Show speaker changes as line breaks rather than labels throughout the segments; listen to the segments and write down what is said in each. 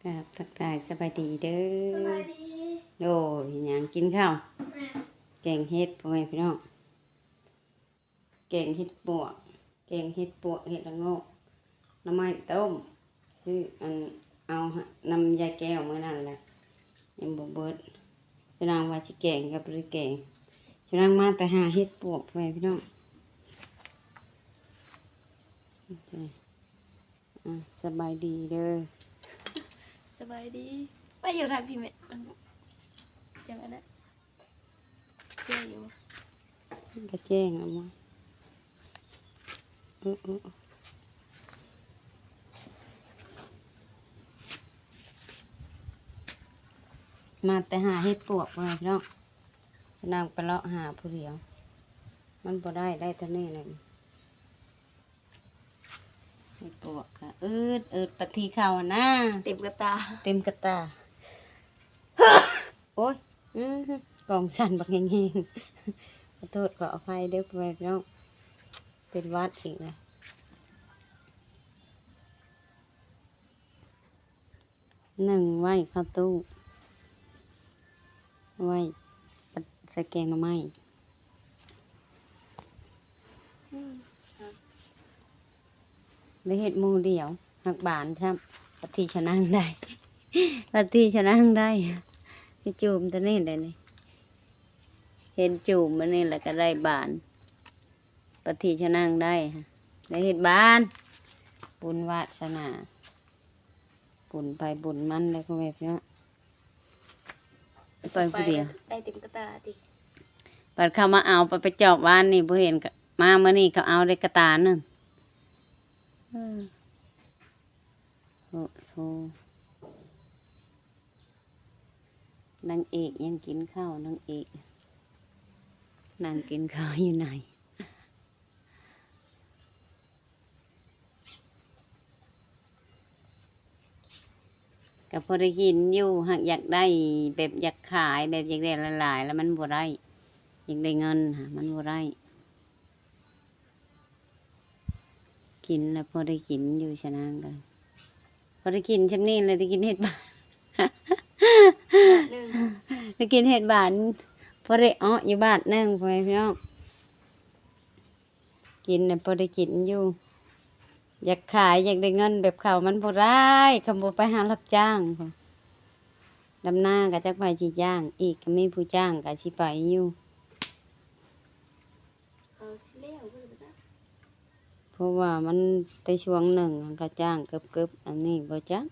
ครับทักทายสบายดีเด้
ส
อบ
ายดี
โดยหยังกินข้าว
แม่
แกงเห็ดพ่อแม่พี่น้องแกงเห็ดปวกแกงเห็ดปวกเห็ดละโงกหน่อไม้ต้มซื้อเอานำยายแก้วมื้อนั้นแหละยังบ่เบิดฉะนั้นว่าสิแกงกับหรือแกงฉะนั้นมาแต่หาเห็ดปวกพ่อแม่พี่น้องโอเคสบายดีเด้อ
สบายดีไปอยู่ทางพี่แม่มันจังอันนั้นเจ๊อยู่
ก็แจ้งเอามามาแต่หาเห็ดปวกมาพี่น้องนางไปเลาะหาผู้เดียวมันบ่ได้แต่นี่เลยเห็ดปวกค่ะเอิดปะทีเข่านะ
เต็มกระตา
เต็มกระตา โอ้ยกองสั่นบักเฮงๆขอโทษขออภัยเด้อพี่น้องเป็นหวัดอีกนะหนึ่งไว้เข้าตู้ไว้ใส่แกงหน่อไม้ได้เห็ดหมูเดียวหักบานใช่ปฏิชนะได้ ปฏิชนะได้ที่จูมตัวนี้เลยนี่เห็นจูมมันนี่แหละก็ได้บานปฏิชนะได้ฮะได้เห็ดบานบุญวาสนาบุญไปบุญมันเลยก็แบบนี้ไปผู้เดียว
ได้เต็มกระตาดิ
ปัดเข้ามาเอาไปจอบวานนี่บ่เห็นก็มาเมื่อนี่เขาเอาได้กระตาหนึ่งโอ้โหนางเอกยังกินข้าวนางเอกนางกินข้าวอยู่ไหนก็พอได้กินอยู่หากอยากได้แบบอยากขายแบบอยากได้หลายๆแล้วมันบ่ได้อยากได้เงินค่ะมันบ่ได้กินแล้วพอได้กินอยู่ชนะกันพอได้กินชำนี้เลยได้กินเห็ดบาน
หนึ่ง
ได้กินเห็ดบานพอได้อยู่บ้านนึงพ่อแม่พี่น้องกินแล้วพอได้กินอยู่อยากขายอยากได้เงินแบบเขามันบ่ได้คำบ่ไปหารับจ้างพอดำหน้าก็จักไปสิจ้างอีกก็มีผู้จ้างก็สิไปอยู่
เลี้ยวเพื่อนนะ
เพราะว่ามันในช่วงหนึ่งก็จ้างเกือบอันนี้บ่จ้าง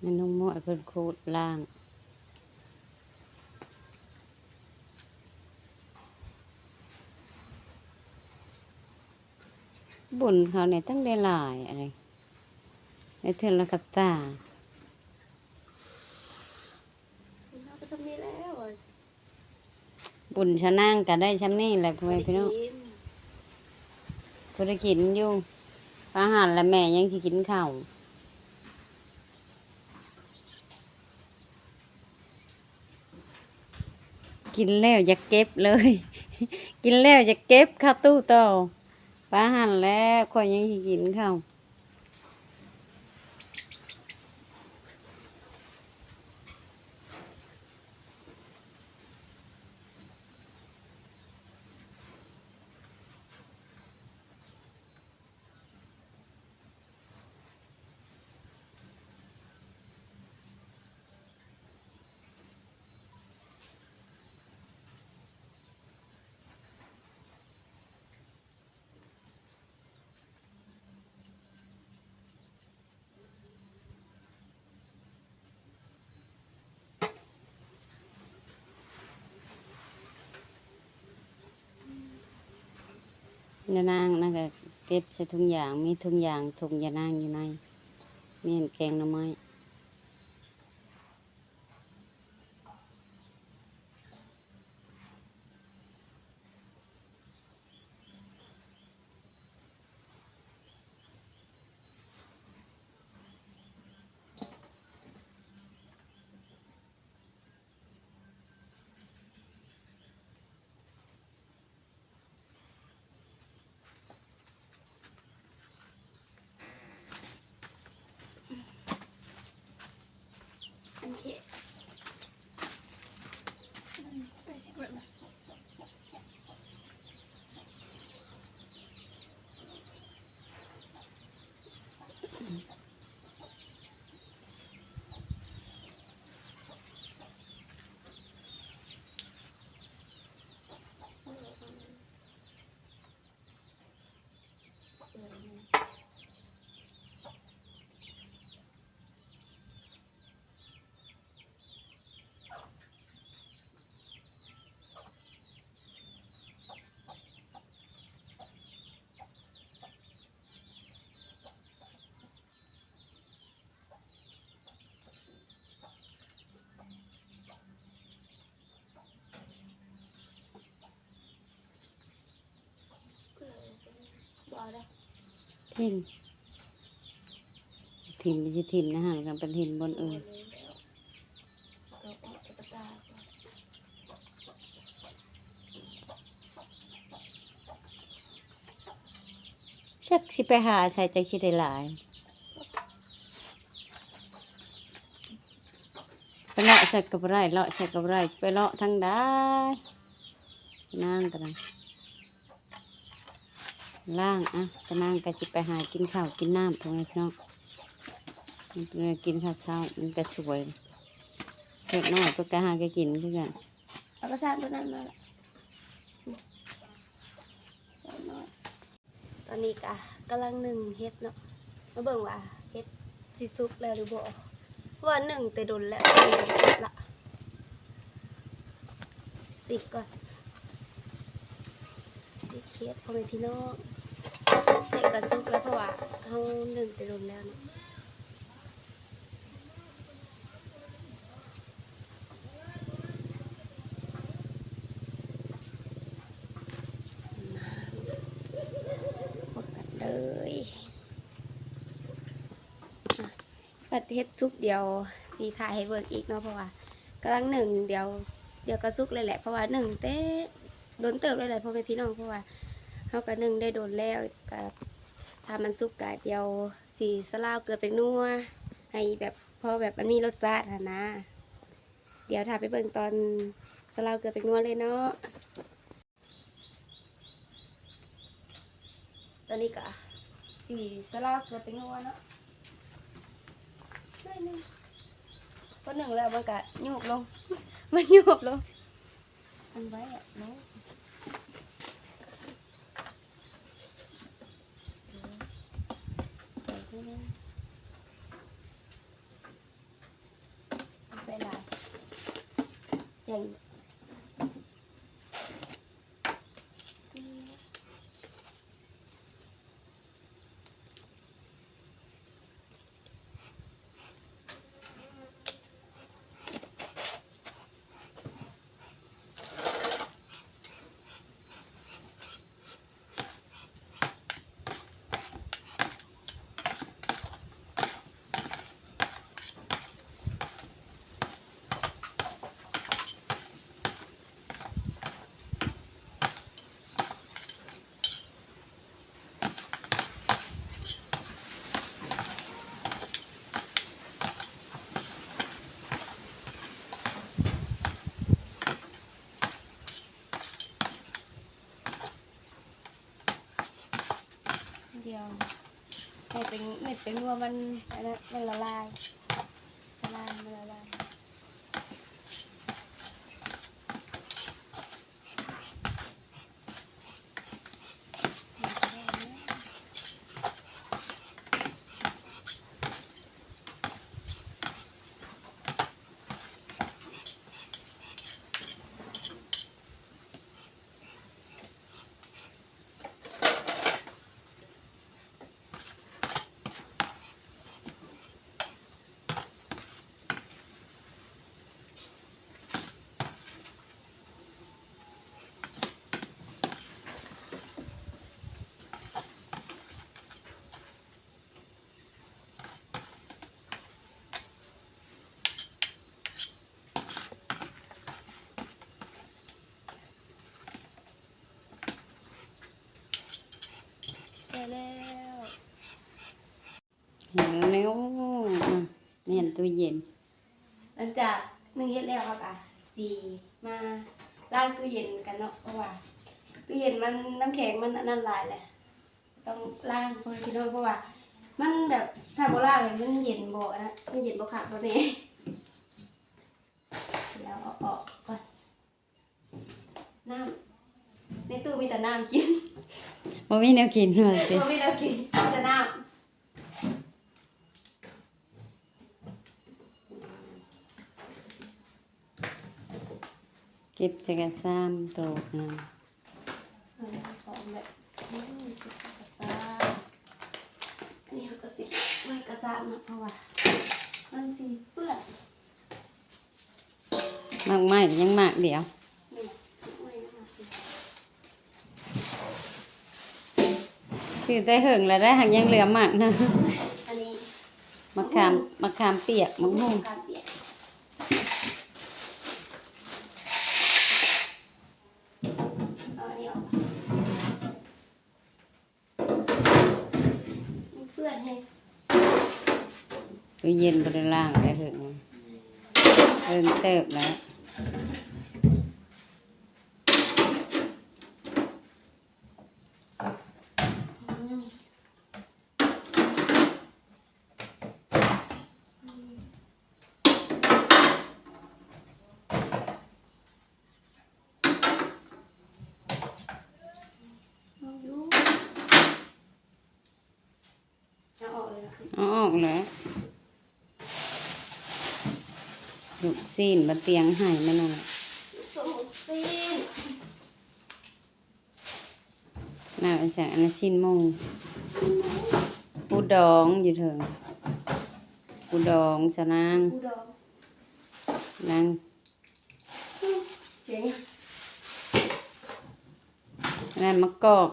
มันน้องม้อยเพิ่นโคตรล่างบุญเขาเนี่ยตั้งได้หลายอะไรในเทอละกัตตา
เราไปทำนี้แล้ว
บุญชะนั่งก็ได้ช้ำนี่แหละพ่อแม่พี่น้องพอได้กินอยู่อาหารและแม่ยังสิกินข้าวกินแล้วอย่าเก็บเลย กินแล้วอย่าเก็บเข้าตู้ต่ออาหารแล้วค่อยยังสิกินข้าวยานางนั่นก็เก็บใส่ถุงยางมีถุงยางถุงยานางอยู่ในมีเห็นแกงหน่อไม้
ได้
ทิ่มทิ่มไม่ใช่ทิ่มนะฮะกันเป็นทิ่มบนอื่น
ก็ออกกระตา
ชักสิไปหาใส่ใจสิได้หลายไปเลาะใส่กับไรเลาะใส่กับไรไปเลาะทางใดนั่งกันนะล่างอ่ะจะนั่งก็สิไปหากินข้าวกินน้ำตรงนี้พี่น้องกินข้าวเช้ามันก็สวยเล็กน้อยก็กะหาก็กินคือกัน
เอากระซ่าตัวนั้นมาละตอนนี้กะกำลังหนึ่งเฮ็ดเนาะมาเบิ่งว่าเฮ็ดสิสุกแล้วหรือบ่เพราะว่าหนึ่งแต่โดนแล้วละสิก่อนสิเคสพ่อแม่พี่น้องเฮ็ดกระสุกแล้วเพราะว่าเฮาหนึ่งแต่โดนแล้วเนาะพบกันเลยปัดเฮ็ดซุปเดียวสีถ่ายให้เบิกอีกเนาะเพราะว่ากำลังหนึ่งเดี๋ยวก็ซุกเลยแหละเพราะว่าหนึ่งเต้โดนเติบเลยแหละพ่อแม่พี่น้องเพราะว่าเฮาก็หนึ่งได้โดนแล้วก็ถ้ามันซุกก็เดี๋ยวสีสลาวเกลือเป็นนัวให้แบบพอแบบมันมีรสชาติหั่นนะเดี๋ยวถ้าไปเบิ่งตอนสลาวเกลือเป็นนัวเลยเนาะตอนนี้ก็สีสลาวเกลือเป็นนัวเนาะหนึ่งพอหนึ่งแล้วมันก็ยุบลง มันยุบลงอันไว้อะเนาะใส่ไปเลยใส่ลายแจงเดียวให้เป็นเม็ดเป็นนัวมันอันนั้นมันละลายมันละลายได้แล้ว
เห็นแล้วอ่ะเมียนตู้เย็น
หลังจากนึ่งเฮ็ดแล้วครับสีมาล้างตู้เย็นกันเนาะเพราะว่าตู้เย็นมันน้ำแข็งมันนั่นหลายเลยต้องล้างเพราะพี่น้องเพราะว่ามันแบบถ้าบ่ล้างเลยมันเย็นบ่นะมันเย็นบ่ขาดบ่แน่แล้วเอาออกก่อนน้ำในตู้มีแต่น้ำกิน
บ่มีแนวกินว่าสิ
บ่มีเรากินมีแต่น้ำ
เก็บใส่กระซ้ำโตกนะ
ของแบบกระซาอันนี้เขาก็สิไม่กระซานะเพราะว่ามันสีเปื้อน
มากไม้ยังมากเดียว
นี่ไม่นะคะ
ส ชื่อแต่เหิงแล้วได้หักยังเหลือหมากนะ
อันนี้
มะขามเปียกมะม่วง
การเปลี่ยนเอาอันนี้ออกมันเปื้อนให้
ตู้เย็นบริล่างได้เหิงเติบแล้ว
เอาอยู่เอาออกเลยนะ
เอาออกแล้วลูกซีนบะเตียงใหายมันนั่นน่ะ
สมุนซีน
น่าจะอันนั้นชิ้นหมูปูดองอยู่เถิงปูดองสะนาง
กูดอง
นาง
เจ๋ง
อันนั้นมะกอก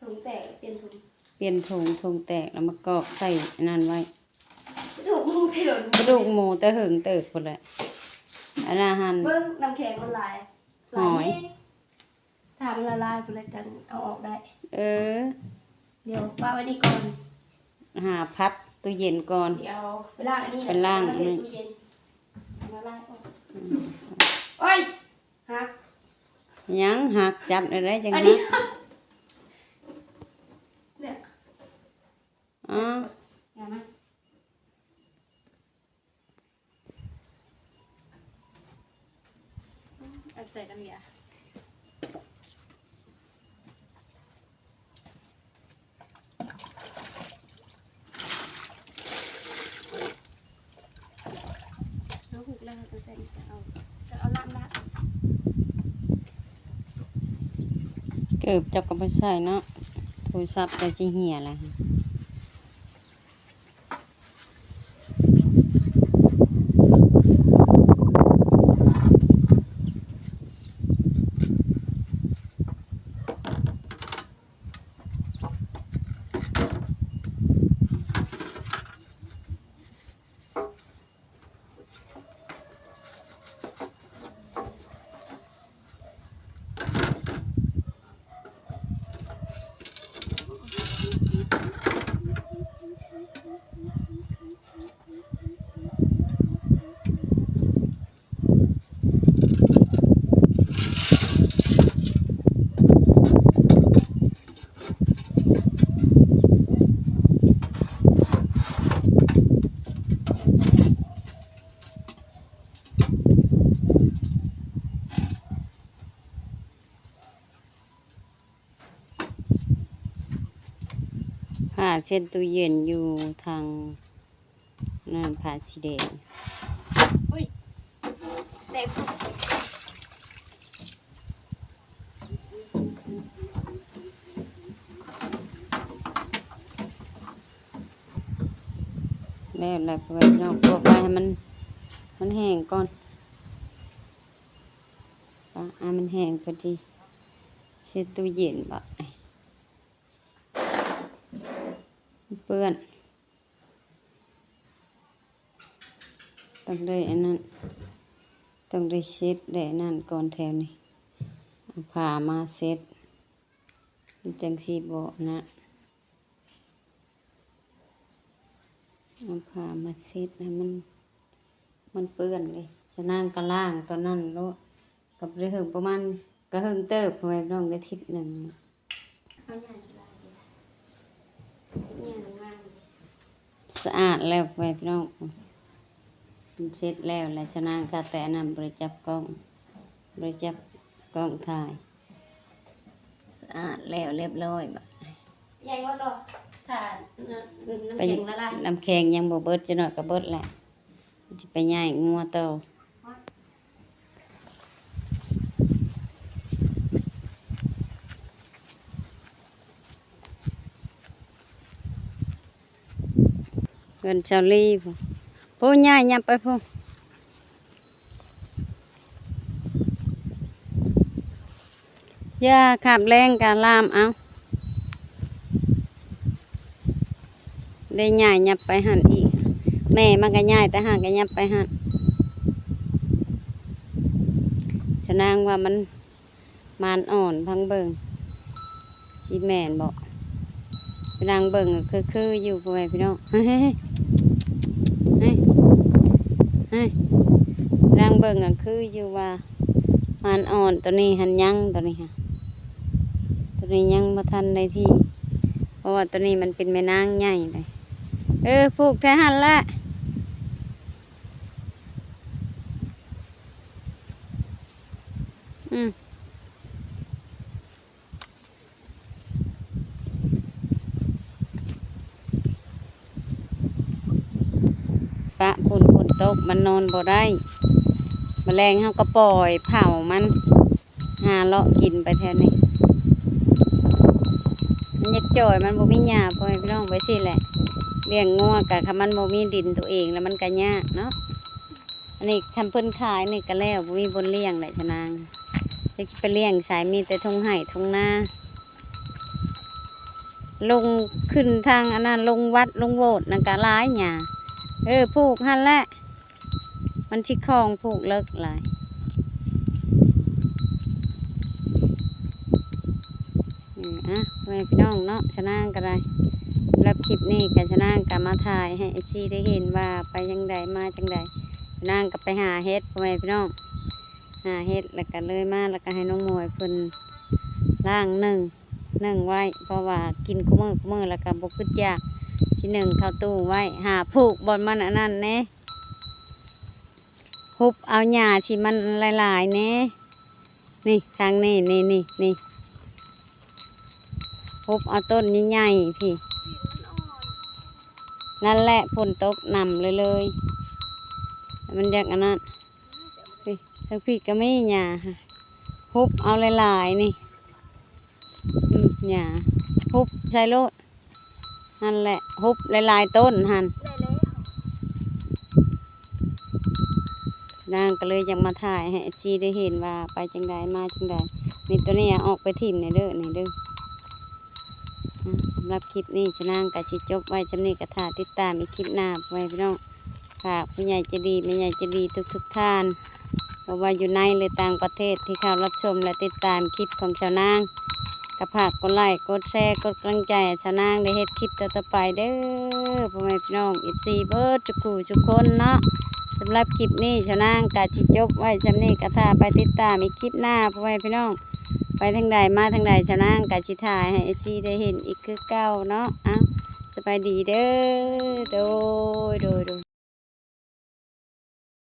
ถุงแตกเปลี่ยนถุง
เปลี่ยนถุงแตกแล้วมะกอกใส่อันนั้นไว้
กระดูกมึงที่หล่น
กระดูกหมูแต่เหิงเติบคนแหละอันนั้นหั่น
เบิ้งน้ำแข็งมันลาย
หอย
ถ้ามันละลายไปเลยจังเอาออกได้
เออ
เดี๋ยวป้าไว้นี่ก่อน
หาพัดตู้เย็นก่อน
เดี๋ยวไปล้างอันนี้แหละ
ไปล้าง
ม
อัน
ใส่
นี้
ตู้เย็นมาล้างออกโอ้ยหัก
ยังหักจับอะไรจัง
อัน
นะ
นี้เนี่ย
อ๋อ
อย่ามาเอาใส่น้ำยาแล้วหุกแล้วจะใส่จะเอาน้ำละ
เกือบจับกับไปใส่เนาะโทรศัพท์จะจีเหี่ยอะไรผ้าเช็ดตู้เย็นอยู่ทางนั่นผ้าสีแดง
อุ้ยเด็ก
แล้วอะไรไปไว้นอกตัวไปให้มันแห้งก่อนมันแห้งพอดีเช็ดตู้เย็นบ่เปื้อนต้องได้อันนั้นต้องได้เช็ดได้อันนั่นก่อนแถวนี้เอาผ้ามาเช็ดมันจังสีบ่นะเอาผ้ามาเช็ดให้มันเปื้อนเลยจะนั่งกระล่างตอนนั้นแล้วกับเรื่องประมาณกระหึ่งเติบไว้น้องได้ทิศหนึ่ง
เอาหยาดลายเลยหยาดงามเลย
สะอาดแล้วไว้พี่น้องมันเช็ดแล้วแล้วชนะก็แต่นำบริจับกล้องถ่ายสะอาดแล้วเรียบร้อยบ่
ยังว่าต่อถ่านน้ำ
ไป
แข็งละลาย
น้ำแข็งยังบ่เบิดจะหน่อยก็เบิดแหละจะไปย่ายงัวโตอเงินชาวลีพูย่ายยับไปพูอย่าขับแรงการลามเอา ได้ย่ายยับไปหันอีกแม่มันก็ย่ายแต่ห่างก็ยับไปหันฉะนางว่ามันมานอ่อนพังเบิงที่แม่นบอกพี่นางเบิงก็คืออยู่พ่อแม่พี่น้องเฮ้ยเฮ้ยเฮ้ยพี่นางเบิงก็คืออยู่ว่ามานอ่อนตัวนี้หันยังตัวนี้ค่ะตัวนี้ยังบ่ทันได้ที่เพราะว่าตัวนี้มันเป็นแม่นางใหญ่เลยผูกแท้หันละปะฝนตกมันนอนบ่ได้แมลงเขาก็ปล่อยเผามันหาเลาะกินไปแทนนี่มันอยากจ่อยมันบ่มีหญ้าพ่อแม่พี่น้องไปสิแหละเลี้ยงงัวกะคันมันบ่มีดินตัวเองแล้วมันก็ยากเนาะอันนี้ทำเพิ่นขายนี่ก็แล้วบ่มีบนเลี้ยงได้ชะนางจะไปเลี้ยงสายมีแต่ทงไห่ทงนาลงขึ้นทางอันนั้นลงวัดลงโบสถ์นั่นก็หลายหญ้าผูกหั่นแหละมันชิคองผูกเลิกหลายแม่พี่น้องเนาะชะนางก็ได้รับคลิปนี้กันชะนางก็มาถ่ายให้เอฟซีได้เห็นว่าไปยังใดมาจังใดชะนางก็ไปหาเฮ็ดพ่อแม่พี่น้องหาเฮ็ดแล้วก็เลยมาแล้วก็ให้น้องมวยเพิ่นล่างหนึ่งไว้เพราะว่ากินกุ้มือแล้วก็บกขึ้นยากที่หนึ่งเข้าตู้ไว้หาผูกบอลมันอันนั้นเน่ฮุบเอาหญ้าที่มันหลายๆเน่นี่ทางนี่ฮุบเอาต้นนี้ใหญ่พี่นั่นแหละฝนตกนำเลยมันอยากอันนั้นพี่ทั้งพี่ก็ไม่หญ้าฮุบเอาหลายๆนี่หญ้าฮุบใช้โลดนั่นแหละฮุบหลายๆต้นหันนางก็เลยยังมาถ่ายให้จีได้เห็นว่าไปจังใดมาจังใดนี่ตัวนี้ออกไปถิ่มในเด้อสำหรับคลิปนี้ชะนางกับชิจบไว้จำนี้กระถาติดตามอีกคลิปหน้าไว้พี่น้องฝากผู้ใหญ่จะดีแม่ใหญ่จะดีทุกท่านเพราะว่าอยู่ในหรือต่างประเทศที่เข้ารับชมและติดตามคลิปของชาวนางกระผากกดไลค์กดแชร์กดกำลังใจชาวนางได้เฮ็ดคลิปต่อไปเด้อพ่อแม่พี่น้องFCเบิร์ดทุกคนเนาะสำหรับคลิปนี้ชาวนางกับชิจบไว้จำนี้กระถาไปติดตามอีกคลิปหน้าพ่อแม่พี่น้องไปทางใดมาทางใดชาวนางกับชิถ่ายให้FCได้เห็นอีกคือเก่าเนาะสบายดีเด้อโดย